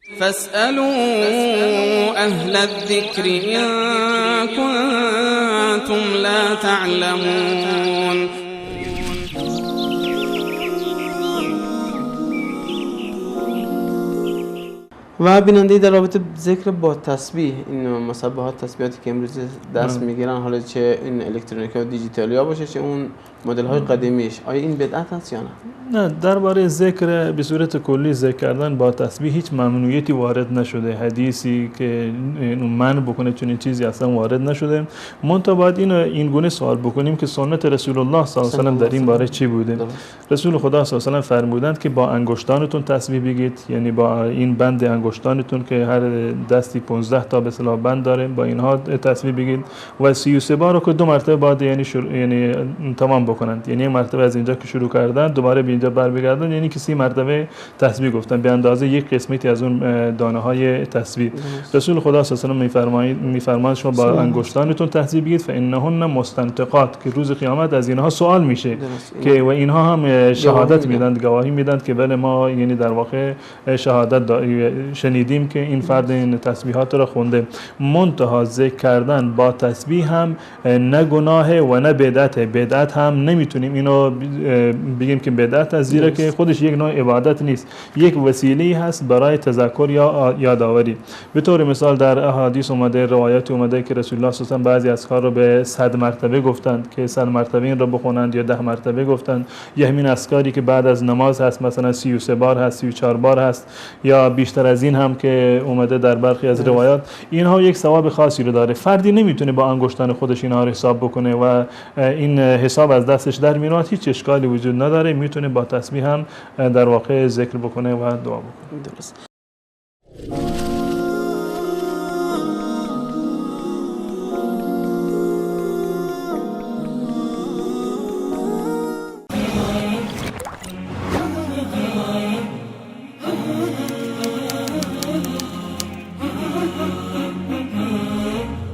فاسألوا أهل الذكر إن كنتم لا تعلمون. و بیننده در رابطه ذکر با تسبیح، این مسبحات، تسبیحاتی که امروز دست میگیرن، حالا چه این الکترونیکی و دیجیتالی ها باشه چه اون مدل های قدیمیش، آیا این بدعت هست یا نه؟ نه، درباره ذکر به صورت کلی ذکر کردن با تسبیح هیچ ممنوعیتی وارد نشده، حدیثی که اینو منع بکنه چنین چیزی اصلا وارد نشده. منتها باید این گونه سوال بکنیم که سنت رسول الله صلی الله علیه و آله در این باره چی بوده؟ رسول خدا صلی الله علیه و آله فرمودند که با انگشتانتون تسبیح بگید، یعنی با این بند انگشتانتون که هر دستی 15 تا به اصطلاح بند داره، با اینها تسبیح بگید و 33 بار رو که 2 مرتبه بعد یعنی تمام بکنند، یعنی مرتبه از اینجا که شروع کردن دوباره به اینجا برمیگردن، یعنی که 30 مرتبه تسبیح گفتن به اندازه یک قسمتی از اون دانه های تسبیح. رسول خدا صلی الله علیه و آله میفرمایند شما با انگشتانتون تسبیح بگید فانهن مستنطقات، که روز قیامت از اینها سوال میشه که و اینها هم شهادت میدن، گواهی میدن که بله ما یعنی در واقع شهادت شنیدیم که این فرد این تسبیحات را خونده. منتها ذکر کردن با تسبیح هم نه گناه و نه بدعت. بدعت هم نمیتونیم اینو بگیم که بدعت از، زیرا که خودش یک نوع عبادت نیست، یک وسیله هست برای تذکر یا یادآوری. به طور مثال در احادیث اومده، روایات اومده که رسول الله صلی الله علیه و آله بعضی از کار رو به 100 مرتبه گفتند که 100 مرتبه این رو بخونند، یا 10 مرتبه گفتند، یا همین اذکاری که بعد از نماز هست مثلا 33 بار هست، 34 بار هست، یا بیشتر از این هم که اومده در برخی از روایات. اینها یک ثواب خاصی رو داره. فردی نمیتونه با انگشتان خودش اینها رو حساب بکنه و این حساب از دستش در میاد، هیچ اشکالی وجود نداره، میتونه با تسبیح هم در واقع ذکر بکنه و دعا بکنه. درست.